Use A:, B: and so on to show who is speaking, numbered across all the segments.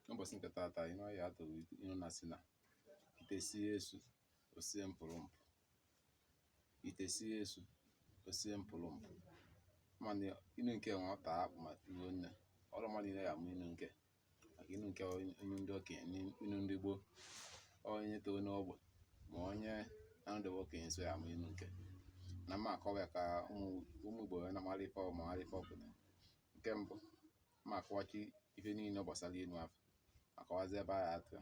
A: N'ụbọchị nke taata ihe ọ ya atụrụ inu na si na ite sie esu osie mpụrụmpụ. Ite sie esu osie mpụrụmpụ. Mana inu nke nwa ọta akpụ ma tuo nne. Ọrụ mmadụ niile ya amụ inu nke. Maka inu nke onye ndị okenye inu ndị gboo. Onye toro n'ogbe ma onye na ndị okenye so ya amụ inu nke. Na mma akọwa ka ụmụ Igbo na mara ife ọ ma mara ife ọ pụtara. Nke mbụ, mma akọwachi ife niile gbasara inu afọ. Akọwazi ebe a ya atụ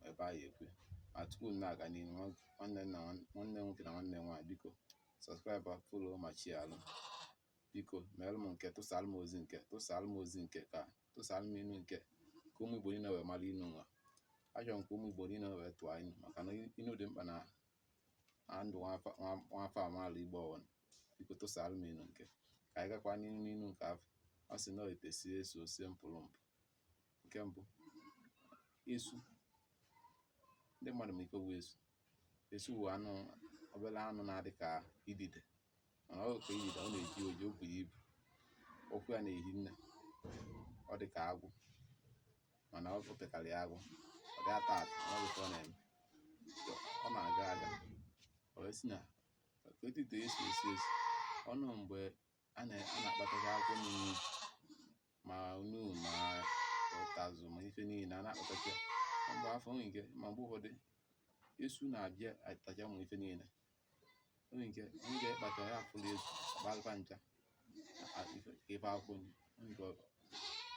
A: ebe a ya ekwe. Ma tupu m na-aga n'ihu, nwanne nwoke na nwanne nwaanyị biko subscribe, follow ma chialụ. Biko merụ m nke, tụsara m ozi nke, tụsara m ozi nke ka tụsara m inu nke ka ụmụ Igbo niile wee mara inu nwa. Achọrọ m ka ụmụ Igbo niile wee tụọ inu maka na inu dị mkpa na ndụ nwafọ amaala Igbo ọwụna. Biko tụsara m inu nke ka anyị gakwa n'inu nke afọ. Ọ sị na ite sie esu osie mpụrụmpụ. Nke mbụ, esu. Ndị mmadụ ma ife bụ esu. Esu bụ anụ, obere anụ na-adị ka idide. Mana ọ ka idide, ọ na-eji oji, o buru ibu. Ụkwụ ya na-ehi nne. Ọ dị ka agwụ. Mana ọ pekarị agwụ. Ọ dị ata ata, ọ bụ ọ na-eme. Ọ na-aga aga. Ọ wee sị na ka ite esu esi esu. Ọnụ mgbe a na-akpatacha agwụ n'ime ma unu ma ụtazụ ma ife niile a na-akpatacha. Mgbe afọ nwere nke ma mgbe ụfọdụ esu na-abịa atacha ụmụ ife niile. Nwere nke onye ga-ekpata ya afụrụ esu gbalịkwa ncha ife akwụkwọ nke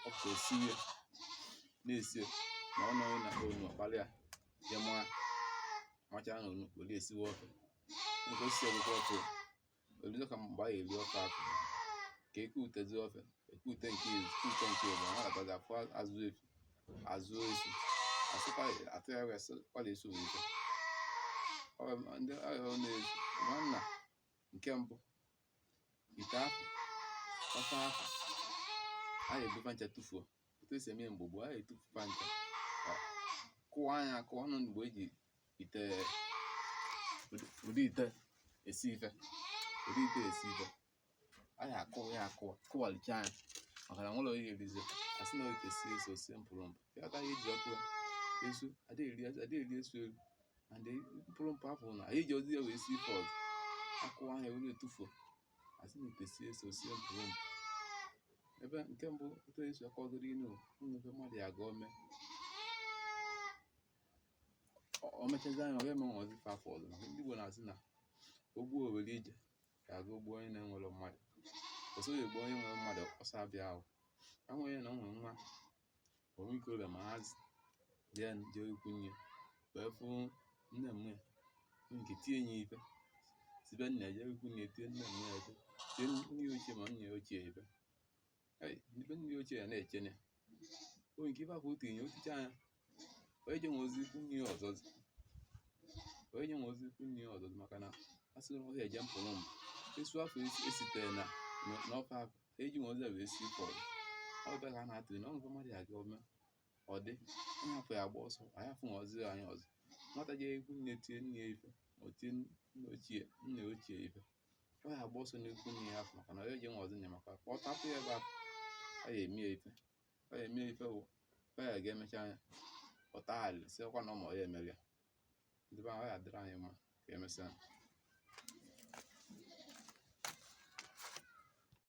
A: ọ ka esi ya na-esi ma ọ nọghị na onu ọkpara ya je macha na onu were esiwe ofe. Nke osisi ọgwụkwọ ofe oluzo ka mgbe a eri ofe afọ ka eke utezi ofe ekute nke izu kute nke ịbụ ọ na-atazi afụ azụ esu asụkwa atụ ya wee kwala esu wee ife. Ndị agha na-esu nwanna. Nke mbụ, ite afọ ofe afọ a na-ebufa ncha tufuo. Otu esi eme mgbe gboo a na-etufufa ncha kụwa anya akụwa ọnụ mgbe eji ite ụdị ite esi ife. Ụdị ite esi ife a na-akụwa ya akụwa kụwalicha anya maka na nwere onye erizi. A sị na ite sie esu osie mpụrụmpụ. Ya ka eji ọkụ esu adịghị eri esu eri. And mpụrụmpụ afọ na anyị ji ozi ya wee si ife ọzọ. Akụwa anya were etufuo. A sị na ite sie esu osie mpụrụmpụ. Ebe nke mbụ otu esi akọdoro inu ebe mmadụ ya aga ome. O mechazi anya ọ ga-eme nwozi ife afọ ọzọ. Maka ndị Igbo na-asị na ogbuo owere ije ya aga ogbuo onye na-enwere mmadụ. Ọsọ ya egbu onye nwere mmadụ ọsọ abịa ahụ. A nwere na nwere nwa onwe ike ụlọ ma hazi jee ikwu nye wee fụ nne m ya nke tie nye ife sibe nna ya jee ikwu nye tie nne m ya ife tie nne ochie ma nne ochie ife. Ife nne ochie ya na-eche ya onwe nke ife afọ otu inye oticha anya onye je nwozi ikwu nye ọzọzi. Onye je nwozi ikwu nye ọzọzi maka na a sịrị nwoke eje mpụrụmpụ. Esu afọ esitere na n'ofe afọ eji nwozi a wee si ife ọzọ. Ọ bụ ka a na-atụrụ na ọ nke mmadụ ya ga ome ọ dị onye afọ ya agba ọsọ anyị afọ nwozi anyị ọzọ. Nwata je ikwu nne tie nne ife o tie nne ochie ife ọ ya agba ọsọ n'ikwu nne ya afọ maka na onye je nwozi nya maka ọ tapụ ya ebe afọ ọ ya eme ife. Ọ ya eme ife wụ ọ ya ga-emecha anya ọ tagharị sịkwa na ọ ma ọ ya emere ya. Ndị be anyị ọ ya dịrị anyị mma ka emesịa.